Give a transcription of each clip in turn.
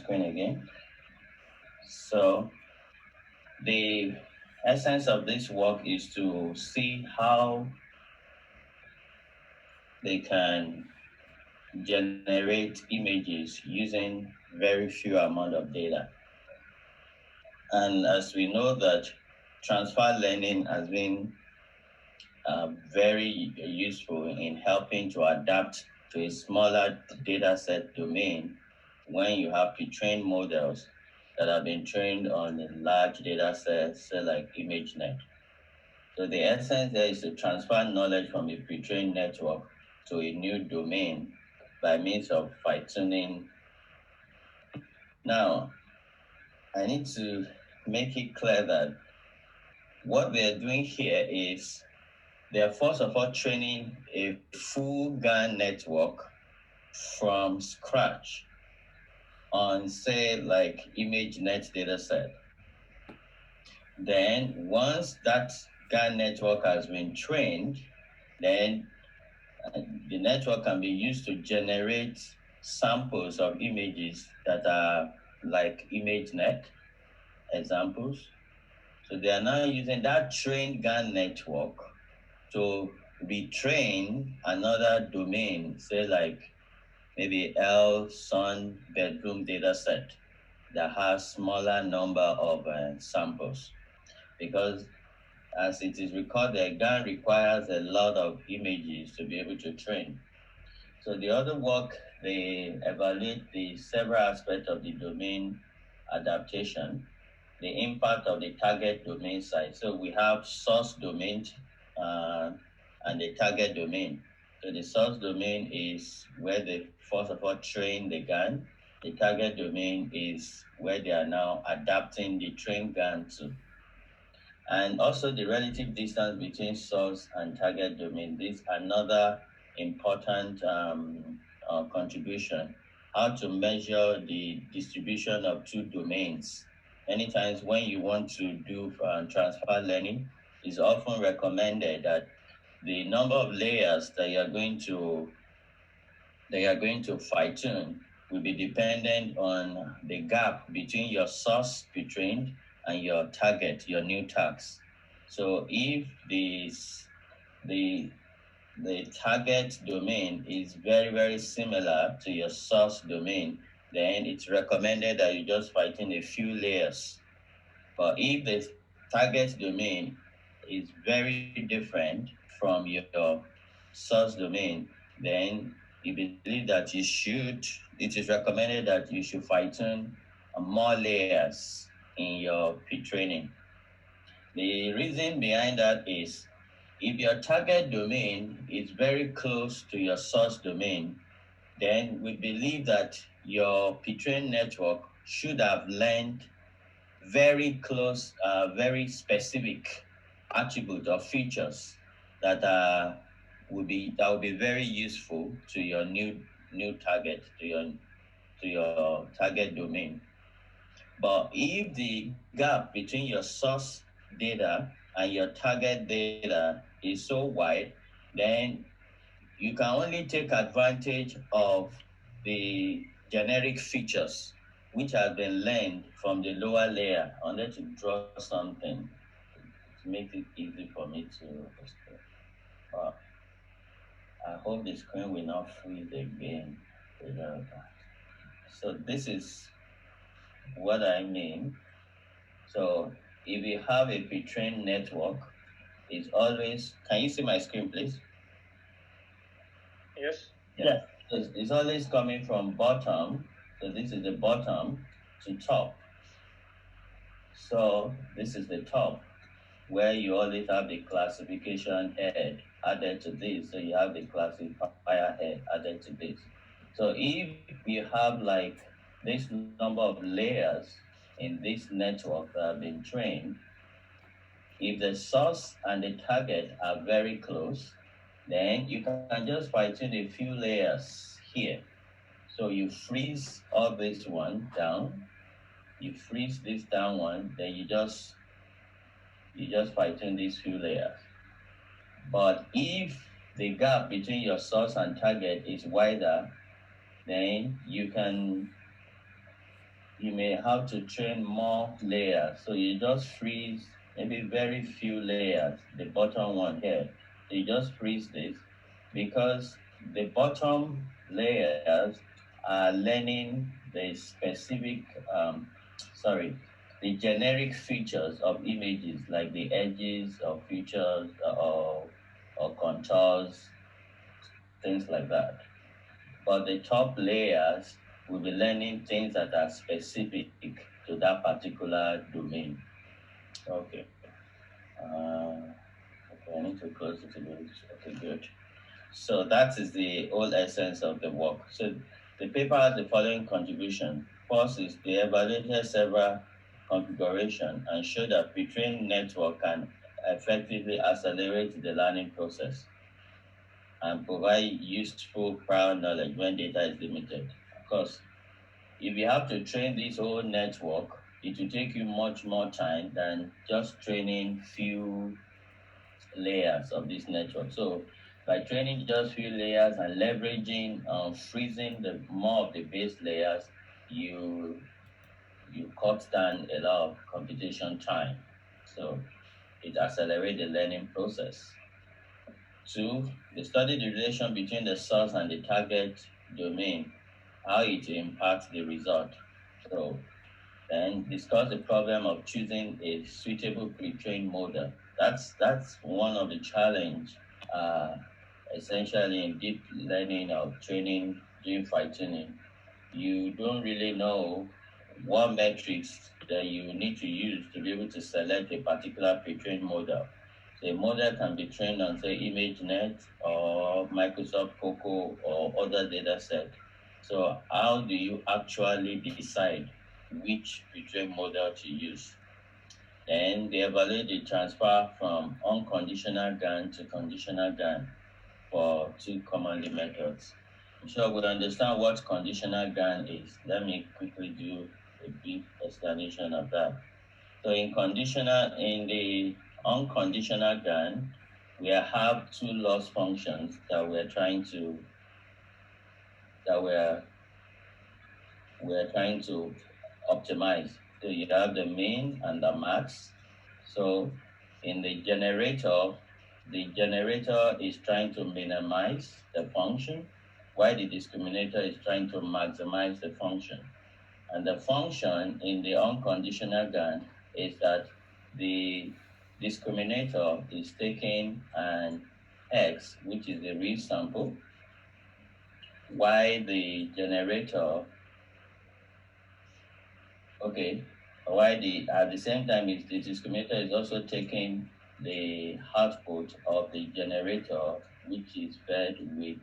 screen again. So the essence of this work is to see how they can generate images using very few amount of data. And as we know that transfer learning has been very useful in helping to adapt to a smaller data set domain when you have pre-trained models that have been trained on a large data set, say like ImageNet. So the essence there is to transfer knowledge from a pre-trained network to a new domain by means of fine-tuning. Now, I need to make it clear that what we are doing here is they are first of all training a full GAN network from scratch on, say, like ImageNet dataset. Then once that GAN network has been trained, then the network can be used to generate samples of images that are like ImageNet examples. So they are now using that trained GAN network to retrain another domain, say like maybe Sun bedroom data set that has smaller number of samples. Because as it is recorded, GAN requires a lot of images to be able to train. So the other work, they evaluate the several aspects of the domain adaptation, the impact of the target domain size. So we have source domain and the target domain. So the source domain is where they first of all train the GAN. The target domain is where they are now adapting the trained GAN to. And also the relative distance between source and target domain. This is another important contribution. How to measure the distribution of two domains. Many times when you want to do transfer learning, it's often recommended that the number of layers that you are going to fine-tune will be dependent on the gap between your source pre-trained and your target, your new tags. So if the target domain is very, very similar to your source domain, then it's recommended that you just fine-tune a few layers. But if the target domain is very different from your source domain, then you believe that it is recommended that you should fine-tune more layers in your pre-training. The reason behind that is if your target domain is very close to your source domain, then we believe that your pre-trained network should have learned very close, very specific attributes or features that will be very useful to your new target, to your target domain. But if the gap between your source data and your target data is so wide, then you can only take advantage of the generic features which have been learned from the lower layer. I wanted to draw something to make it easy for me to explain. I hope the screen will not freeze again. So this is what I mean. So if you have a pre-trained network, it's always, can you see my screen, please? Yes. Yeah. It's always coming from bottom. So this is the bottom to top. So this is the top, where you always have the classification head added to this. So you have the classifier head added to this. So if you have like this number of layers in this network that have been trained, if the source and the target are very close, then you can just fine-tune a few layers here. So you freeze all this one down, you freeze this down one, then you just fine-tune these few layers. But if the gap between your source and target is wider, then you can you may have to train more layers. So you just freeze maybe very few layers, the bottom one here. You just freeze this because the bottom layers are learning the specific, sorry, the generic features of images like the edges or features or contours, things like that. But the top layers will be learning things that are specific to that particular domain. Okay. Okay, I need to close it a bit. Okay, good. So that is the whole essence of the work. So the paper has the following contribution. First is they evaluated several configuration and showed that pre-trained network can effectively accelerate the learning process and provide useful prior knowledge when data is limited. Of course, if you have to train this whole network, it will take you much more time than just training few layers of this network. So by training just few layers and leveraging freezing the more of the base layers, you you cut down a lot of computation time. So it accelerates the learning process. Two, they study the relation between the source and the target domain, how it impacts the result. So then discuss the problem of choosing a suitable pre-trained model. That's one of the challenge, uh, essentially in deep learning or training, doing fine tuning. You don't really know what metrics that you need to use to be able to select a particular pre-trained model. So a model can be trained on, say, ImageNet or Microsoft Coco or other data set. So how do you actually decide which pre-trained model to use? Then they evaluate the transfer from unconditional GAN to conditional GAN for two commonly methods. So we understand what conditional GAN is. Let me quickly do a brief explanation of that. So in the unconditional GAN, we have two loss functions that that we're trying to optimize. So you have the mean and the max. So in the generator is trying to minimize the function, while the discriminator is trying to maximize the function. And the function in the unconditional GAN is that the discriminator is taking an x, which is the real sample, while the generator, okay, while at the same time the discriminator is also taking the output of the generator, which is fed with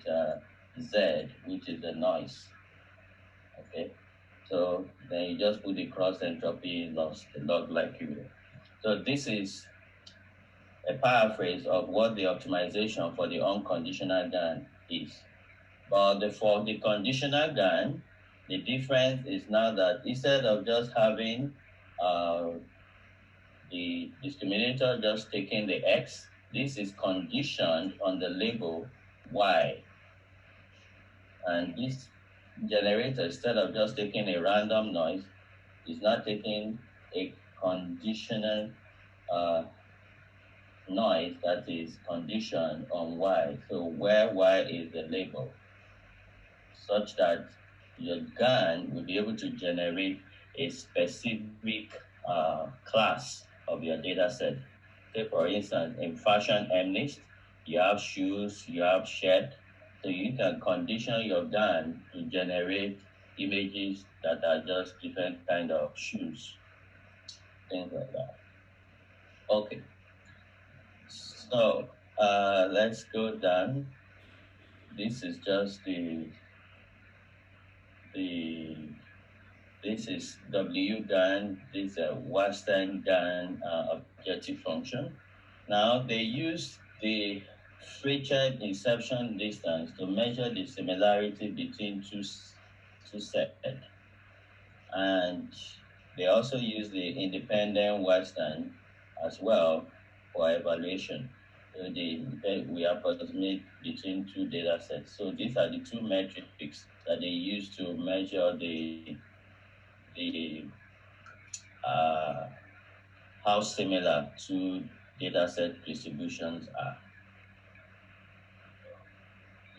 z, which is the noise. Okay, so then you just put the cross entropy loss, the log likelihood. So this is a paraphrase of what the optimization for the unconditional GAN is. But for the conditional GAN, the difference is now that instead of just having uh, the discriminator just taking the x, this is conditioned on the label y. And this generator, instead of just taking a random noise, is not taking a conditional noise that is conditioned on y. So where y is the label, such that your GAN will be able to generate a specific class of your data set. Say, for instance, in fashion MNIST, you have shoes, you have shirt, so you can condition your GAN to generate images that are just different kind of shoes, things like that. Okay, so let's go down. This is just the this is WGAN, this is a Western GAN objective function. Now they use the featured inception distance to measure the similarity between two sets. And they also use the independent Western as well for evaluation. So we approximate between two data sets. So these are the two metrics that they use to measure the the how similar two dataset distributions are.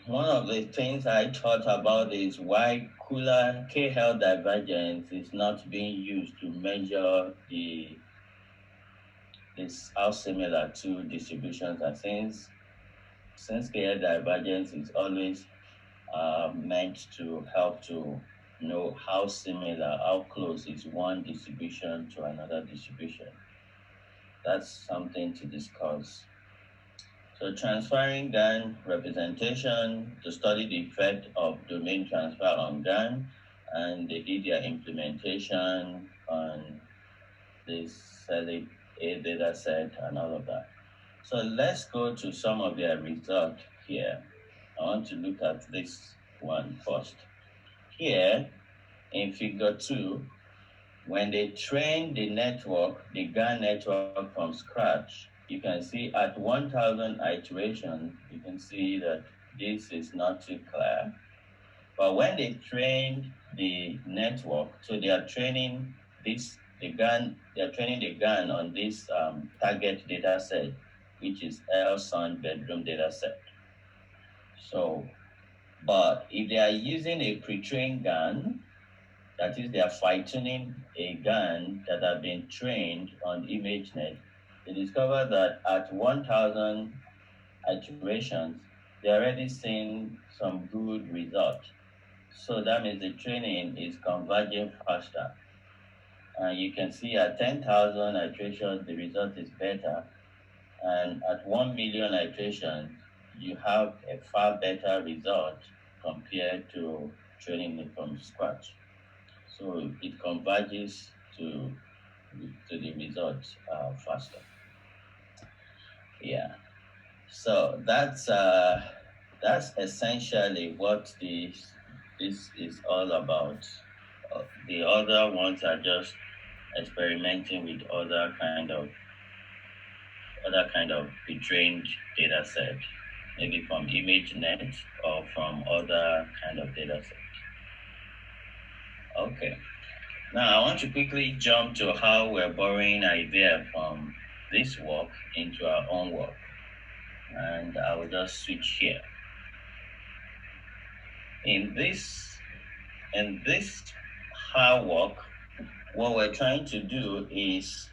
One of the things I thought about is why cooler KL divergence is not being used to measure this how similar two distributions are, since KL divergence is always meant to help to know how similar, how close is one distribution to another distribution. That's something to discuss. So transferring GAN representation to study the effect of domain transfer on GAN, and they did their implementation on this SELIC A data set and all of that. So let's go to some of their results here. I want to look at this one first. Here in figure 2, when they train the network, the GAN network from scratch, you can see at 1000 iterations, you can see that this is not too clear. But when they train the network, so they are training the GAN on this target data set, which is L-Son bedroom data set. So, but if they are using a pre-trained GAN, that is, they are fine-tuning a GAN that have been trained on ImageNet, they discover that at 1000 iterations, they're already seeing some good results. So that means the training is converging faster. And you can see at 10,000 iterations, the result is better. And at 1 million iterations, you have a far better result compared to training it from scratch. So it converges to the results faster. Yeah. So that's essentially what this is all about. The other ones are just experimenting with other kind of pre-trained data set, maybe from ImageNet or from other kind of data set. Okay. Now I want to quickly jump to how we're borrowing idea from this work into our own work. And I will just switch here. In this hard work, what we're trying to do is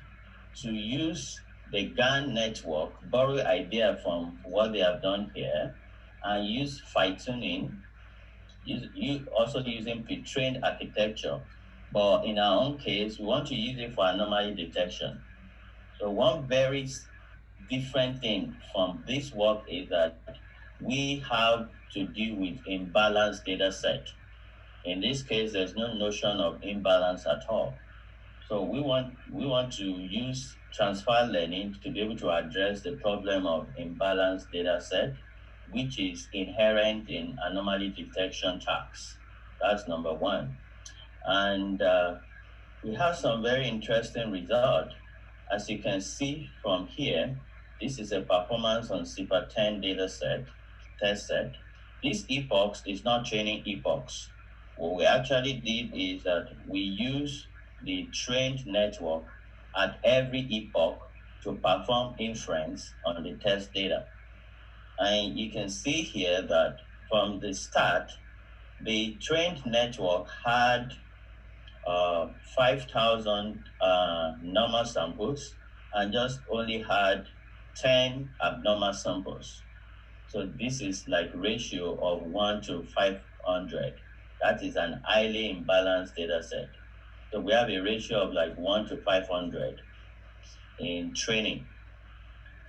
to use the GAN network, borrow idea from what they have done here, and use fine-tuning, you also using pre-trained architecture. But in our own case, we want to use it for anomaly detection. So one very different thing from this work is that we have to deal with imbalanced data set. In this case, there's no notion of imbalance at all. So we want to use transfer learning to be able to address the problem of imbalanced data set, which is inherent in anomaly detection tasks. That's number one. And we have some very interesting results. As you can see from here, this is a performance on CIPA 10 data set, test set. This epochs is not training epochs. What we actually did is that we use the trained network at every epoch to perform inference on the test data. And you can see here that from the start, the trained network had 5,000 normal samples and just only had 10 abnormal samples. So this is like ratio of 1 to 500. That is an highly imbalanced data set. So we have a ratio of like 1 to 500 in training.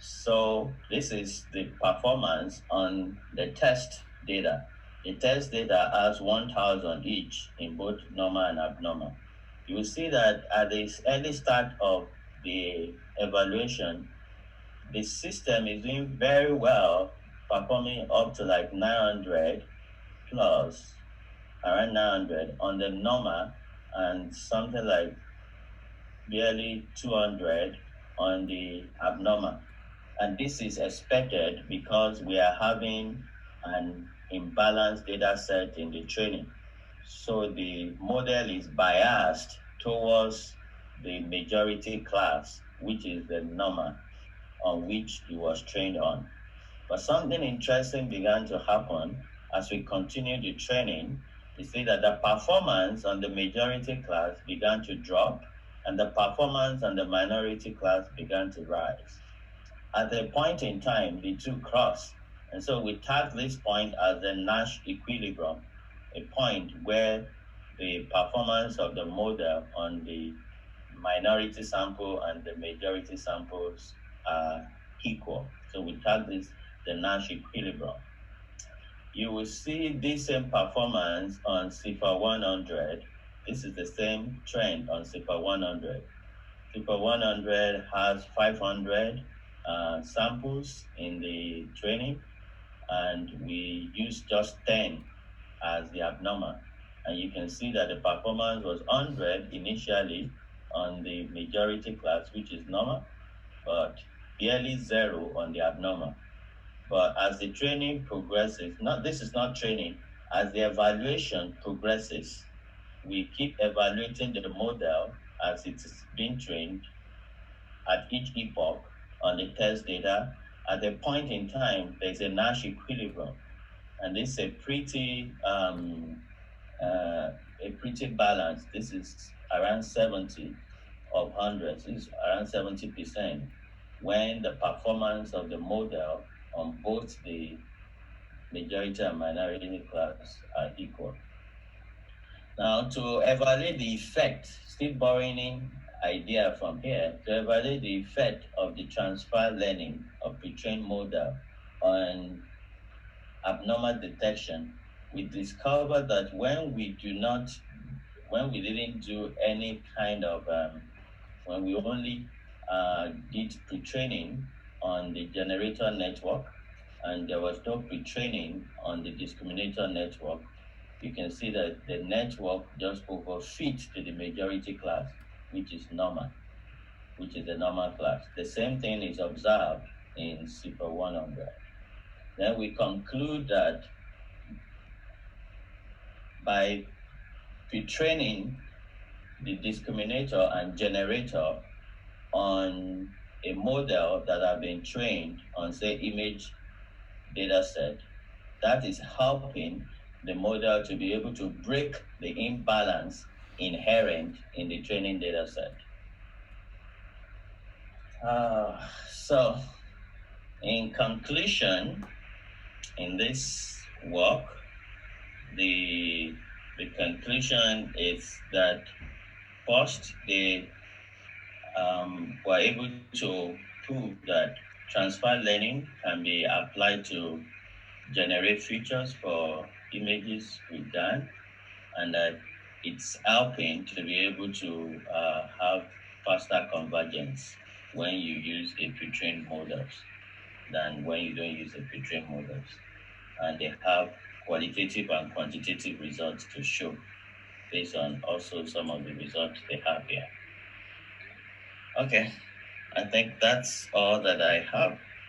So this is the performance on the test data. The test data has 1,000 each in both normal and abnormal. You will see that at the early start of the evaluation, the system is doing very well, performing up to like 900 plus, around 900 on the normal, and something like barely 200 on the abnormal. And this is expected because we are having an imbalanced data set in the training. So the model is biased towards the majority class, which is the normal on which he was trained on. But something interesting began to happen as we continued the training. You see that the performance on the majority class began to drop and the performance on the minority class began to rise. At a point in time, the two cross. And so we tag this point as the Nash equilibrium, a point where the performance of the model on the minority sample and the majority samples are equal. So we tag this the Nash equilibrium. You will see this same performance on CIFAR 100. This is the same trend on CIFAR 100. CIFAR 100 has 500 samples in the training, and we use just 10 as the abnormal. And you can see that the performance was 100 initially on the majority class, which is normal, but barely zero on the abnormal. But as the training progresses, this is not training, as the evaluation progresses, we keep evaluating the model as it is being trained at each epoch on the test data. At a point in time, there's a Nash equilibrium, and this is a pretty balance. This is around 70 of 100. This is around 70% when the performance of the model on both the majority and minority class are equal. Now, to evaluate the effect, still borrowing idea from here, to evaluate the effect of the transfer learning of pre-trained model on abnormal detection, we discovered that when we didn't do any kind of, when we only did pre-training on the generator network, and there was no pre-training on the discriminator network, you can see that the network just overfit to the majority class, which is normal, which is the normal class. The same thing is observed in CIFAR 100. Then we conclude that by pre-training the discriminator and generator on a model that have been trained on, say, image data set, that is helping the model to be able to break the imbalance inherent in the training data set. So, in conclusion, in this work, the conclusion is that first, they were able to prove that transfer learning can be applied to generate features for images with GAN, and that it's helping to be able to have faster convergence when you use a pre-trained models than when you don't use a pre-trained models. And they have qualitative and quantitative results to show based on also some of the results they have here. Okay, I think that's all that I have.